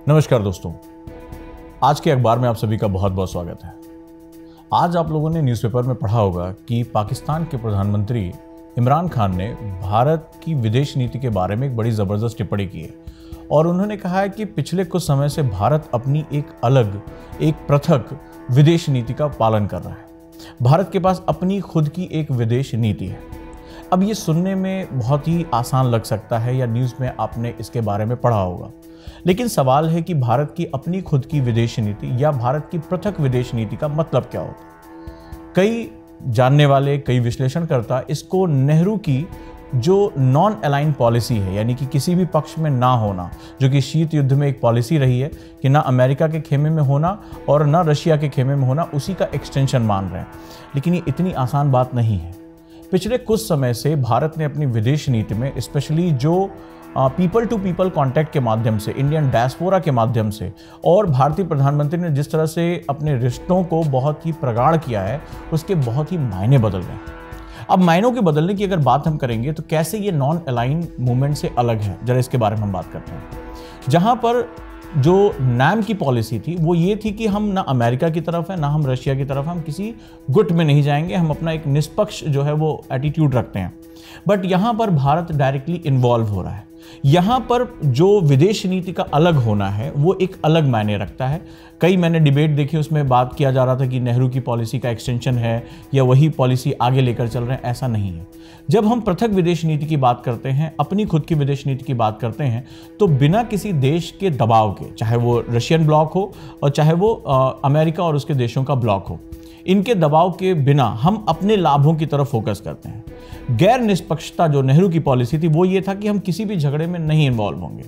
नमस्कार दोस्तों, आज के अखबार में आप सभी का बहुत बहुत स्वागत है। आज आप लोगों ने न्यूज़पेपर में पढ़ा होगा कि पाकिस्तान के प्रधानमंत्री इमरान खान ने भारत की विदेश नीति के बारे में एक बड़ी ज़बरदस्त टिप्पणी की है और उन्होंने कहा है कि पिछले कुछ समय से भारत अपनी एक पृथक विदेश नीति का पालन कर रहा है। भारत के पास अपनी खुद की एक विदेश नीति है। अब ये सुनने में बहुत ही आसान लग सकता है या न्यूज़ में आपने इसके बारे में पढ़ा होगा, लेकिन सवाल है कि भारत की अपनी खुद की विदेश नीति या भारत की पृथक विदेश नीति का मतलब क्या होता है। कई जानने वाले, कई विश्लेषणकर्ता इसको नेहरू की जो नॉन अलाइन पॉलिसी है, यानी कि किसी भी पक्ष में ना होना, जो कि शीत युद्ध में एक पॉलिसी रही है कि ना अमेरिका के खेमे में होना और ना रशिया के खेमे में होना, उसी का एक्सटेंशन मान रहे हैं। लेकिन ये इतनी आसान बात नहीं है। पिछले कुछ समय से भारत ने अपनी विदेश नीति में स्पेशली जो पीपल टू पीपल कांटेक्ट के माध्यम से, इंडियन डायस्पोरा के माध्यम से और भारतीय प्रधानमंत्री ने जिस तरह से अपने रिश्तों को बहुत ही प्रगाढ़ किया है, उसके बहुत ही मायने बदल गए। अब मायनों के बदलने की अगर बात हम करेंगे तो कैसे ये नॉन अलाइन मूवमेंट से अलग है, जरा इसके बारे में हम बात करते हैं। जहां पर जो नैम की पॉलिसी थी वो ये थी कि हम ना अमेरिका की तरफ है, ना हम रशिया की तरफ है, हम किसी गुट में नहीं जाएंगे, हम अपना एक निष्पक्ष जो है वो एटीट्यूड रखते हैं। बट यहाँ पर भारत डायरेक्टली इन्वॉल्व हो रहा है। यहाँ पर जो विदेश नीति का अलग होना है वो एक अलग मायने रखता है। कई मैंने डिबेट देखी, उसमें बात किया जा रहा था कि नेहरू की पॉलिसी का एक्सटेंशन है या वही पॉलिसी आगे लेकर चल रहे हैं। ऐसा नहीं है। जब हम पृथक विदेश नीति की बात करते हैं, अपनी खुद की विदेश नीति की बात करते हैं, तो बिना किसी देश के दबाव के, चाहे वो रशियन ब्लॉक हो और चाहे वो अमेरिका और उसके देशों का ब्लॉक हो, इनके दबाव के बिना हम अपने लाभों की तरफ फोकस करते हैं। गैर निष्पक्षता जो नेहरू की पॉलिसी थी वो ये था कि हम किसी भी झगड़े में नहीं इन्वॉल्व होंगे।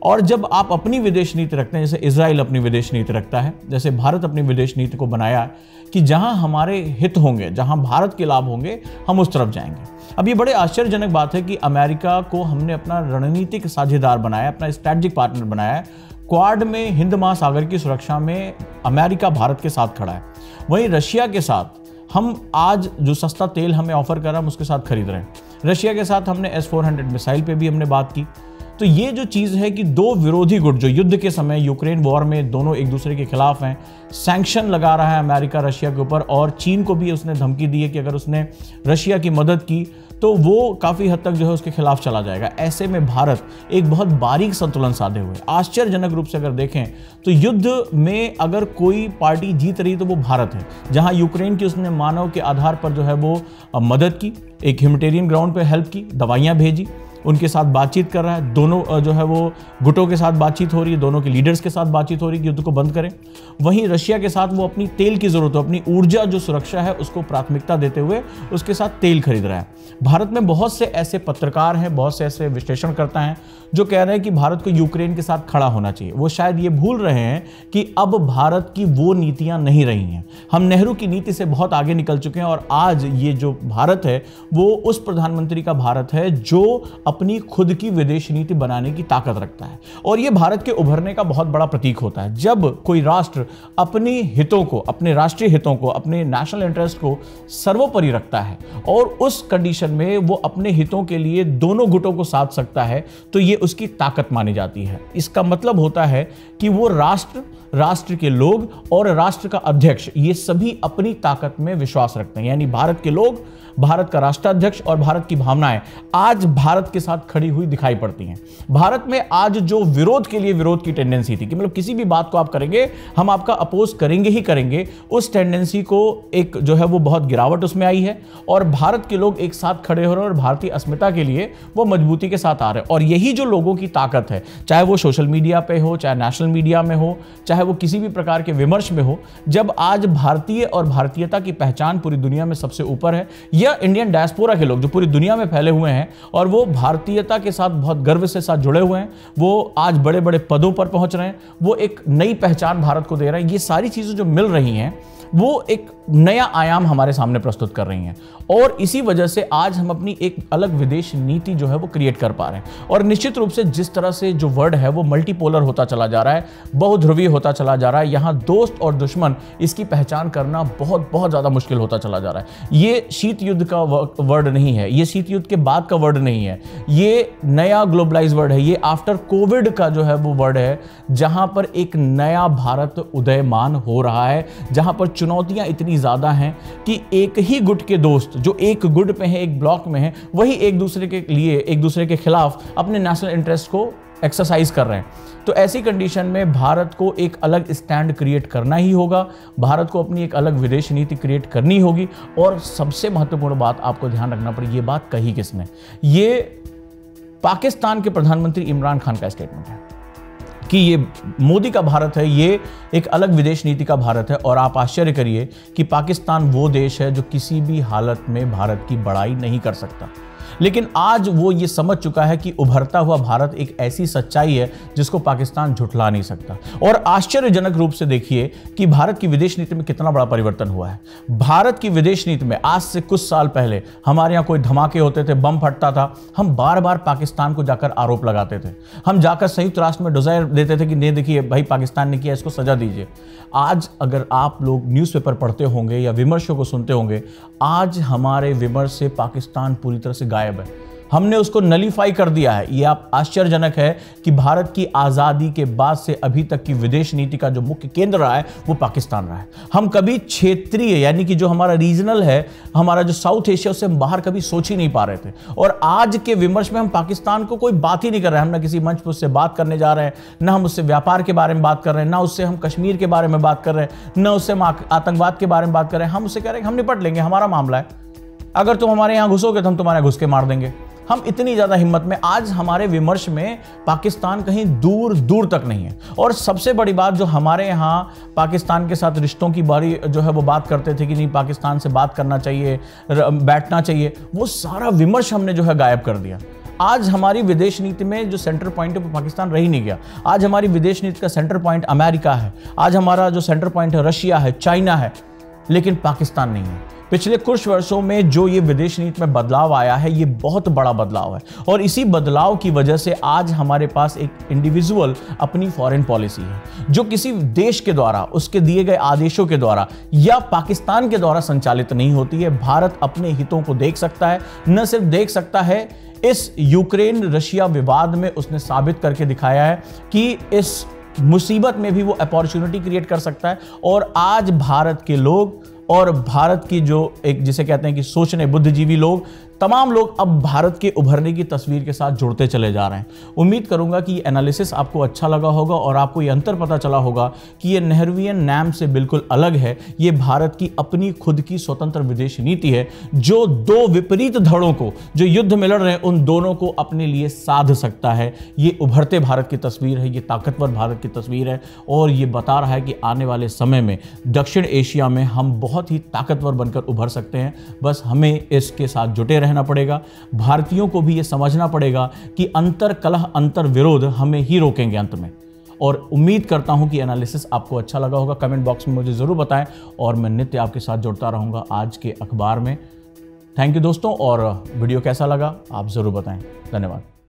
और जब आप अपनी विदेश नीति रखते हैं, जैसे इजराइल अपनी विदेश नीति रखता है, जैसे भारत अपनी विदेश नीति को बनाया कि जहां हमारे हित होंगे, जहां भारत के लाभ होंगे, हम उस तरफ जाएंगे। अब ये बड़े आश्चर्यजनक बात है कि अमेरिका को हमने अपना रणनीतिक साझेदार बनाया, अपना स्ट्रैटेजिक पार्टनर बनाया है। क्वाड में हिंद महासागर की सुरक्षा में अमेरिका भारत के साथ खड़ा है। वहीं रशिया के साथ हम आज जो सस्ता तेल हमें ऑफर कर रहा है, हम उसके साथ खरीद रहे हैं। रशिया के साथ हमने S-400 मिसाइल पे भी हमने बात की। तो ये जो चीज़ है कि दो विरोधी गुट जो युद्ध के समय यूक्रेन वॉर में दोनों एक दूसरे के खिलाफ हैं, सैंक्शन लगा रहा है अमेरिका रशिया के ऊपर, और चीन को भी उसने धमकी दी है कि अगर उसने रशिया की मदद की तो वो काफ़ी हद तक जो है उसके खिलाफ चला जाएगा। ऐसे में भारत एक बहुत बारीक संतुलन साधे हुए, आश्चर्यजनक रूप से अगर देखें तो युद्ध में अगर कोई पार्टी जीत रही तो वो भारत है। जहां यूक्रेन की उसने मानव के आधार पर जो है वो मदद की, एक ह्यूमैनिटेरियन ग्राउंड पे हेल्प की, दवाइयाँ भेजी, उनके साथ बातचीत कर रहा है। दोनों जो है वो गुटों के साथ बातचीत हो रही है, दोनों के लीडर्स के साथ बातचीत हो रही है कि युद्ध को बंद करें। वहीं रशिया के साथ वो अपनी तेल की जरूरत हो, अपनी ऊर्जा जो सुरक्षा है उसको प्राथमिकता देते हुए उसके साथ तेल खरीद रहा है। भारत में बहुत से ऐसे पत्रकार हैं, बहुत से ऐसे विश्लेषणकर्ता हैं जो कह रहे हैं कि भारत को यूक्रेन के साथ खड़ा होना चाहिए। वो शायद ये भूल रहे हैं कि अब भारत की वो नीतियां नहीं रही हैं। हम नेहरू की नीति से बहुत आगे निकल चुके हैं और आज ये जो भारत है वो उस प्रधानमंत्री का भारत है जो अपनी खुद की विदेश नीति बनाने की ताकत रखता है। और ये भारत के उभरने का बहुत बड़ा प्रतीक होता है। जब कोई राष्ट्र अपने हितों को, अपने राष्ट्रीय हितों को, अपने नेशनल इंटरेस्ट को सर्वोपरि रखता है और उस कंडीशन में वो अपने हितों के लिए दोनों गुटों को साध सकता है, तो ये उसकी ताकत मानी जाती है। इसका मतलब होता है कि वो राष्ट्र के लोग और राष्ट्र का अध्यक्ष, ये सभी अपनी ताकत में विश्वास रखते हैं। यानी भारत के लोग, भारत का राष्ट्राध्यक्ष और भारत की भावनाएं आज भारत के साथ खड़ी हुई दिखाई पड़ती हैं। भारत में आज जो विरोध के लिए विरोध की टेंडेंसी थी कि मतलब किसी भी बात को आप करेंगे, हम आपका अपोज करेंगे ही करेंगे, उस टेंडेंसी को एक जो है वो बहुत गिरावट उसमें आई है और भारत के लोग एक साथ खड़े हो रहे हैं और भारतीय अस्मिता के लिए वो मजबूती के साथ आ रहे हैं। और यही जो लोगों की ताकत है, चाहे वो सोशल मीडिया पे हो, चाहे नेशनल मीडिया में हो, चाहे वो किसी भी प्रकार के विमर्श में हो, जब आज भारतीय और भारतीयता की पहचान पूरी दुनिया में सबसे ऊपर है, या इंडियन डायस्पोरा के लोग जो पूरी दुनिया में फैले हुए हैं और वो भारतीयता के साथ बहुत गर्व से साथ जुड़े हुए हैं, वो आज बड़े बड़े पदों पर पहुंच रहे हैं, वो एक नई पहचान भारत को दे रहे हैं। ये सारी चीजें जो मिल रही हैं वो एक नया आयाम हमारे सामने प्रस्तुत कर रही हैं और इसी वजह से आज हम अपनी एक अलग विदेश नीति जो है वो क्रिएट कर पा रहे हैं। और निश्चित रूप से जिस तरह से जो वर्ल्ड है वो मल्टीपोलर होता चला जा रहा है, बहुध्रुवीय होता चला जा रहा है, यहाँ दोस्त और दुश्मन इसकी पहचान करना बहुत बहुत ज़्यादा मुश्किल होता चला जा रहा है। ये शीत युद्ध का वर्ड नहीं है, ये शीत युद्ध के बाद का वर्ड नहीं है, ये नया ग्लोबलाइज वर्ड है, ये आफ्टर कोविड का जो है वो वर्ड है, जहां पर एक नया भारत उदयमान हो रहा है, जहां पर चुनौतियां इतनी ज्यादा हैं कि एक ही गुट के दोस्त जो एक गुट पे हैं, एक ब्लॉक में हैं, वही एक दूसरे के लिए, एक दूसरे के खिलाफ अपने नेशनल इंटरेस्ट को एक्सरसाइज कर रहे हैं। तो ऐसी कंडीशन में भारत को एक अलग स्टैंड क्रिएट करना ही होगा, भारत को अपनी एक अलग विदेश नीति क्रिएट करनी होगी। और सबसे महत्वपूर्ण बात आपको ध्यान रखना पड़ेगी, ये बात कही किसने, ये पाकिस्तान के प्रधानमंत्री इमरान खान का स्टेटमेंट है कि ये मोदी का भारत है, ये एक अलग विदेश नीति का भारत है। और आप आश्चर्य करिए कि पाकिस्तान वो देश है जो किसी भी हालत में भारत की बड़ाई नहीं कर सकता, लेकिन आज वो ये समझ चुका है कि उभरता हुआ भारत एक ऐसी सच्चाई है जिसको पाकिस्तान झुठला नहीं सकता। और आश्चर्यजनक रूप से देखिए कि भारत की विदेश नीति में कितना बड़ा परिवर्तन हुआ है। भारत की विदेश नीति में आज से कुछ साल पहले हमारे यहाँ कोई धमाके होते थे, बम फटता था, हम बार बार पाकिस्तान को जाकर आरोप लगाते थे, हम जाकर संयुक्त राष्ट्र में डिजायर देते थे कि नहीं देखिए भाई पाकिस्तान ने किया, इसको सजा दीजिए। आज अगर आप लोग न्यूज़पेपर पढ़ते होंगे या विमर्शों को सुनते होंगे, आज हमारे विमर्श से पाकिस्तान पूरी तरह से गायब है, हमने उसको नलीफाई कर दिया है। यह आप आश्चर्यजनक है कि भारत की आज़ादी के बाद से अभी तक की विदेश नीति का जो मुख्य केंद्र रहा है वो पाकिस्तान रहा है। हम कभी क्षेत्रीय यानी कि जो हमारा रीजनल है, हमारा जो साउथ एशिया, उससे हम बाहर कभी सोच ही नहीं पा रहे थे। और आज के विमर्श में हम पाकिस्तान को कोई बात ही नहीं कर रहे हैं, हम ना किसी मंच पर उससे बात करने जा रहे हैं, ना हम उससे व्यापार के बारे में बात कर रहे हैं, ना उससे हम कश्मीर के बारे में बात कर रहे हैं, ना उससे हम आतंकवाद के बारे में बात कर रहे हैं। हम उससे कह रहे हैं हम निपट लेंगे, हमारा मामला है, अगर तुम हमारे यहाँ घुसोगे तो हम तुम्हारे घुस के मार देंगे। हम इतनी ज्यादा हिम्मत में आज हमारे विमर्श में पाकिस्तान कहीं दूर दूर तक नहीं है। और सबसे बड़ी बात, जो हमारे यहाँ पाकिस्तान के साथ रिश्तों की बारी जो है वो बात करते थे कि नहीं पाकिस्तान से बात करना चाहिए, बैठना चाहिए, वो सारा विमर्श हमने जो है गायब कर दिया। आज हमारी विदेश नीति में जो सेंटर पॉइंट है वो पाकिस्तान रह ही नहीं गया। आज हमारी विदेश नीति का सेंटर पॉइंट अमेरिका है, आज हमारा जो सेंटर पॉइंट है रशिया है, चाइना है, लेकिन पाकिस्तान नहीं है। पिछले कुछ वर्षों में जो ये विदेश नीति में बदलाव आया है, ये बहुत बड़ा बदलाव है। और इसी बदलाव की वजह से आज हमारे पास एक इंडिविजुअल अपनी फॉरेन पॉलिसी है जो किसी देश के द्वारा, उसके दिए गए आदेशों के द्वारा या पाकिस्तान के द्वारा संचालित नहीं होती है। भारत अपने हितों को देख सकता है, न सिर्फ देख सकता है, इस यूक्रेन रशिया विवाद में उसने साबित करके दिखाया है कि इस मुसीबत में भी वो अपॉर्चुनिटी क्रिएट कर सकता है। और आज भारत के लोग और भारत की जो एक जिसे कहते हैं कि सोचने बुद्धिजीवी लोग, तमाम लोग अब भारत के उभरने की तस्वीर के साथ जुड़ते चले जा रहे हैं। उम्मीद करूंगा कि ये एनालिसिस आपको अच्छा लगा होगा और आपको ये अंतर पता चला होगा कि ये नेहरूवियन नैम से बिल्कुल अलग है। ये भारत की अपनी खुद की स्वतंत्र विदेश नीति है जो दो विपरीत धड़ों को, जो युद्ध में लड़ रहे हैं, उन दोनों को अपने लिए साध सकता है। ये उभरते भारत की तस्वीर है, ये ताकतवर भारत की तस्वीर है और ये बता रहा है कि आने वाले समय में दक्षिण एशिया में हम बहुत ही ताकतवर बनकर उभर सकते हैं। बस हमें इसके साथ जुटे रहना पड़ेगा। भारतीयों को भी यह समझना पड़ेगा कि अंतर कलह, अंतर विरोध हमें ही रोकेंगे अंत में। और उम्मीद करता हूं कि एनालिसिस आपको अच्छा लगा होगा। कमेंट बॉक्स में मुझे जरूर बताएं और मैं नित्य आपके साथ जुड़ता रहूंगा आज के अखबार में। थैंक यू दोस्तों, और वीडियो कैसा लगा आप जरूर बताएं। धन्यवाद।